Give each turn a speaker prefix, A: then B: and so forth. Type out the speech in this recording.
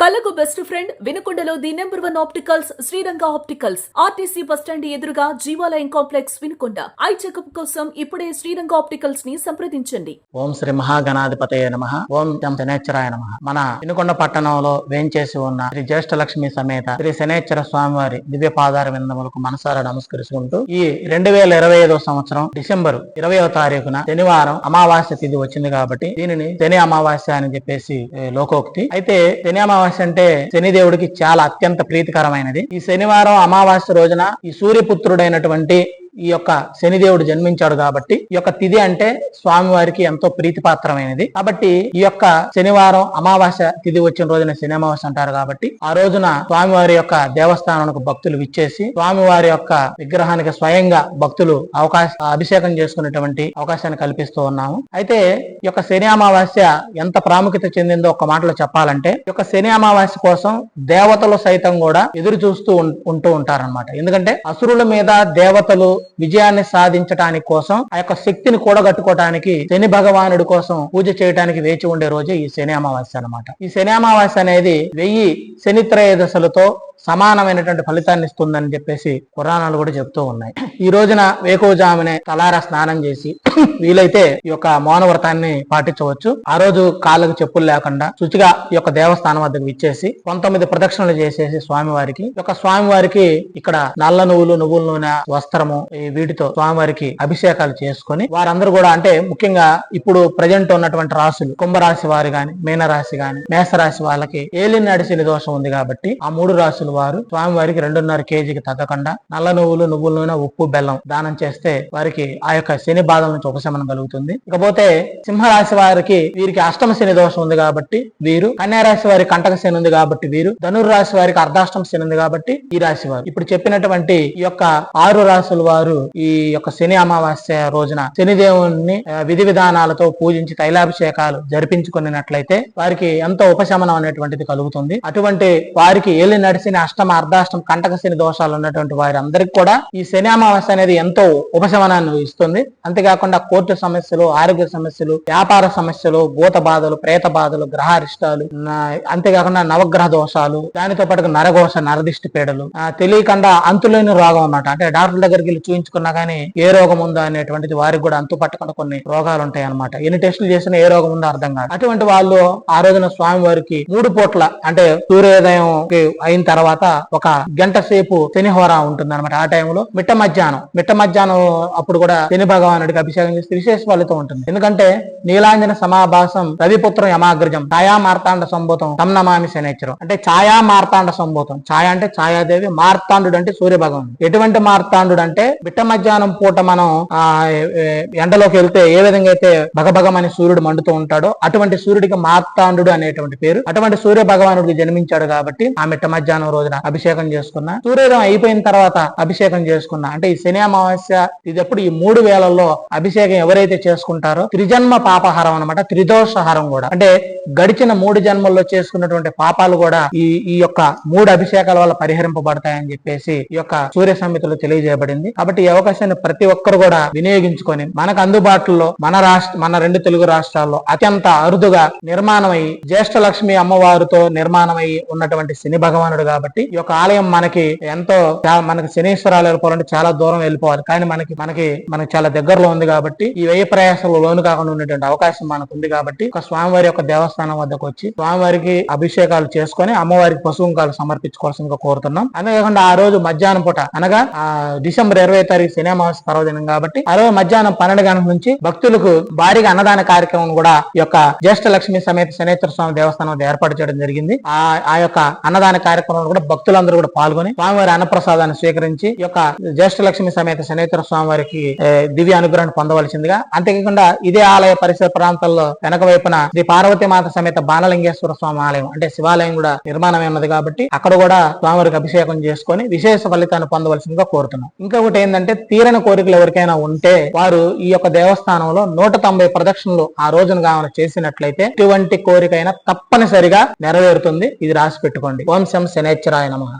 A: కళ్ళకు best friend వినుకొండలో the number 1 opticals Sriranga opticals RTC bus stand ఎదురుగా Jeevalayam complex Vinukonda. Eye checkup కోసం ఇప్పుడే శ్రీరంగ ఆప్టికల్స్ ని సంప్రదించండి.
B: ఓం శ్రీ మహాగణాధిపతయ నమః. ఓం శనేశ్వరాయ నమః. మన వినుకొండ పట్టణంలో వేంచేసి ఉన్న శ్రీ జ్యేష్ఠలక్ష్మి సమేత శ్రీ శనేశ్వర స్వామివారి దివ్య పాదార విందములకు మనసారా నమస్కరించుకుంటూ ఈ 2025 సంవత్సరం డిసెంబర్ 20వ తారీఖున శనివారం అమావాస్య తిథి వచ్చింది కాబట్టి దీనిని శని అమావాస్య అని చెప్పేసి లోకోక్తి. అయితే శని అమావాస్య అంటే శనిదేవుడికి చాలా అత్యంత ప్రీతికరమైనది. ఈ శనివారం అమావాస్య రోజున ఈ సూర్యపుత్రుడైనటువంటి ఈ యొక్క శనిదేవుడు జన్మించాడు కాబట్టి ఈ యొక్క తిథి అంటే స్వామివారికి ఎంతో ప్రీతిపాత్రమైనది. కాబట్టి ఈ యొక్క శనివారం అమావాస్య తిథి వచ్చిన రోజున శని అమావాస్య అంటారు కాబట్టి ఆ రోజున స్వామివారి యొక్క దేవస్థానానికి భక్తులు విచ్చేసి స్వామివారి యొక్క విగ్రహానికి స్వయంగా భక్తులు అభిషేకం చేసుకునేటువంటి అవకాశాన్ని కల్పిస్తూ ఉన్నాము. అయితే ఈ యొక్క శని అమావాస్య ఎంత ప్రాముఖ్యత చెందిందో ఒక మాటలో చెప్పాలంటే ఈ యొక్క శని అమావాస్య కోసం దేవతలు సైతం కూడా ఎదురు చూస్తూ ఉంటూ ఉంటారన్నమాట. ఎందుకంటే అసురుల మీద దేవతలు విజయాన్ని సాధించడానికి కోసం ఆ యొక్క శక్తిని కూడగట్టుకోవడానికి శని భగవానుడి కోసం పూజ చేయడానికి వేచి ఉండే రోజే ఈ శని అమావాస్య అన్నమాట. ఈ శని అమావాస్య అనేది 1000 శనిత్రయోదశలతో సమానమైనటువంటి ఫలితాన్ని ఇస్తుందని చెప్పేసి పురాణాలు కూడా చెప్తూ ఉన్నాయి. ఈ రోజున వేకువజామునే తలారా స్నానం చేసి వీలైతే ఈ యొక్క మౌన వ్రతాన్ని పాటించవచ్చు. ఆ రోజు కాళ్ళకు చెప్పులు లేకుండా శుచిగా ఈ యొక్క దేవస్థానం వద్దకు విచ్చేసి 19 ప్రదక్షిణలు చేసేసి స్వామివారికి ఇక్కడ నల్ల నువ్వుల నూనె వస్త్రము వీటితో స్వామివారికి అభిషేకాలు చేసుకొని వారందరూ కూడా అంటే ముఖ్యంగా ఇప్పుడు ప్రజెంట్ ఉన్నటువంటి రాశులు కుంభరాశి వారు గాని మీనరాశి గాని మేషరాశి వాళ్ళకి ఏలినాటి శని దోషం ఉంది కాబట్టి ఆ 3 రాశులు వారు స్వామివారికి 2.5 కేజీకి తగ్గకుండా నల్ల నువ్వుల నూనె ఉప్పు బెల్లం దానం చేస్తే వారికి ఆ యొక్క శని బాధల నుంచి ఉపశమనం కలుగుతుంది. ఇకపోతే సింహరాశి వారికి వీరికి అష్టమ శని దోషం ఉంది కాబట్టి వీరు, కన్యారాశి వారికి కంటక శని ఉంది కాబట్టి వీరు, ధనుర్రాశి వారికి అర్ధాష్టమ శని ఉంది కాబట్టి ఈ రాశి వారు. ఇప్పుడు చెప్పినటువంటి ఈ యొక్క 6 రాశుల వారు ఈ యొక్క శని అమావాస్య రోజున శనిదేవుని విధి విధానాలతో పూజించి తైలాభిషేకాలు జరిపించుకున్నట్లయితే వారికి ఎంతో ఉపశమనం అనేటువంటిది కలుగుతుంది. అటువంటి వారికి ఏలి నడిసిన అష్టమ అర్ధాష్టమ కంటక శని దోషాలు ఉన్నటువంటి వారి అందరికి కూడా ఈ శని అమావాస్య అనేది ఎంతో ఉపశమనాన్ని ఇస్తుంది. అంతేకాకుండా కోర్టు సమస్యలు, ఆరోగ్య సమస్యలు, వ్యాపార సమస్యలు, భూత బాధలు, ప్రేత బాధలు, గ్రహారిష్టాలు, అంతేకాకుండా నవగ్రహ దోషాలు, దానితో పాటు నరఘోష, నరదిష్టి పీడలు, తెలియకుండా అంతులేని రోగం అన్నమాట. అంటే డాక్టర్ దగ్గరికి వెళ్ళి చూయించుకున్నా గానీ ఏ రోగం ఉందో అనేటువంటిది వారికి కూడా అంతు పట్టకుండా కొన్ని రోగాలు ఉంటాయి అన్నమాట. ఎన్ని టెస్టులు చేసినా ఏ రోగం ఉందో అర్థం కాదు. అటువంటి వాళ్ళు ఆ రోజున స్వామి వారికి 3 పూట్ల అంటే సూర్యోదయం అయిన తర్వాత ఒక గంట సేపు శనిహోర ఉంటుంది అనమాట. ఆ టైంలో మిట్ట మధ్యాహ్నం అప్పుడు కూడా శని భగవానుడికి అభిషేకం చేస్తే విశేష ఫలితం ఉంటుంది. ఎందుకంటే నీలాంజన సమాభాసం రవిపుత్రం యమాగ్రజం ఛాయా మార్తాండ సంభూతం తం నమామి శనేశ్వరం. అంటే ఛాయా మార్తాండ సంభూతం, ఛాయ అంటే ఛాయాదేవి, మార్తాండు అంటే సూర్య భగవానుడు. ఎటువంటి మార్తాండు అంటే మిట్ట మధ్యాహ్నం పూట మనం ఎండలోకి వెళ్తే ఏ విధంగా అయితే భగభగమని సూర్యుడు మండుతూ ఉంటాడో అటువంటి సూర్యుడికి మార్తాండు అనేటువంటి పేరు. అటువంటి సూర్య భగవానుడికి జన్మించాడు కాబట్టి ఆ మిట్ట మధ్యాహ్నం రోజున అభిషేకం చేసుకున్నా, సూర్యోదయం అయిపోయిన తర్వాత అభిషేకం చేసుకున్నా, అంటే ఈ శని అమావాస్య ఇది ఎప్పుడు ఈ 3 వేళల్లో అభిషేకం ఎవరైతే చేసుకుంటారో త్రిజన్మ పాపహారం అనమాట, త్రిదోషహారం కూడా. అంటే గడిచిన 3 జన్మల్లో చేసుకున్నటువంటి పాపాలు కూడా ఈ యొక్క 3 అభిషేకాల వల్ల పరిహరింపబడతాయని చెప్పేసి ఈ యొక్క సూర్య సంహితలో తెలియజేయబడింది. కాబట్టి ఈ అవకాశాన్ని ప్రతి ఒక్కరు కూడా వినియోగించుకొని మనకు అందుబాటులో మన 2 తెలుగు రాష్ట్రాల్లో అత్యంత అరుదుగా నిర్మాణమై జ్యేష్ఠలక్ష్మి అమ్మవారితో నిర్మాణమై ఉన్నటువంటి శని భగవానుడు కాబట్టి ఈ యొక్క ఆలయం మనకి శనీశ్వరాలు వెళ్ళిపోవాలంటే చాలా దూరం వెళ్ళిపోవాలి. కానీ మనకి చాలా దగ్గరలో ఉంది కాబట్టి ఈ వ్యయ ప్రయాసంలో లోను కాకుండా ఉండేటువంటి అవకాశం మనకు ఉంది కాబట్టి ఒక స్వామివారి యొక్క దేవస్థానం వద్దకు వచ్చి స్వామివారికి అభిషేకాలు చేసుకొని అమ్మవారికి పశువుంకాలు సమర్పించుకోవాల్సిందిగా కోరుతున్నాం. అంతేకాకుండా ఆ రోజు మధ్యాహ్నం పూట అనగా డిసెంబర్ 20వ తారీఖు శని అమావాస్య పర్వదినం కాబట్టి ఆ రోజు మధ్యాహ్నం 12 గంటల నుంచి భక్తులకు భారీగా అన్నదాన కార్యక్రమం కూడా ఈ యొక్క జ్యేష్ఠలక్ష్మి సమేత శనేశ్వర స్వామి దేవస్థానం ఏర్పాటు చేయడం జరిగింది. ఆ యొక్క అన్నదాన కార్యక్రమంలో కూడా భక్తులందరూ కూడా పాల్గొని స్వామివారి అన్నప్రసాదాన్ని స్వీకరించి ఈ యొక్క జ్యేష్ఠలక్ష్మి సమేత శనేశ్వర స్వామి వారికి దివ్య అనుగ్రహాన్ని పొందవలసిందిగా. అంతేకాకుండా ఇదే ఆలయ పరిసర ప్రాంతాల్లో వెనక వైపున శ్రీ పార్వతీమాత సమేత బాణలింగేశ్వర స్వామి ఆలయం అంటే శివాలయం కూడా నిర్మాణమై ఉన్నది కాబట్టి అక్కడ కూడా స్వామివారికి అభిషేకం చేసుకొని విశేష ఫలితాన్ని పొందవలసిందిగా కోరుతున్నాం. ఇంకొకటి ఏంటంటే తీరని కోరికలు ఎవరికైనా ఉంటే వారు ఈ యొక్క దేవస్థానంలో 190 ప్రదక్షిణలు ఆ రోజున కావాలి చేసినట్లయితే ఎటువంటి కోరికైనా తప్పనిసరిగా నెరవేరుతుంది. ఇది రాసి పెట్టుకోండి. ఓం శం శనేశ్వరాయ నమః.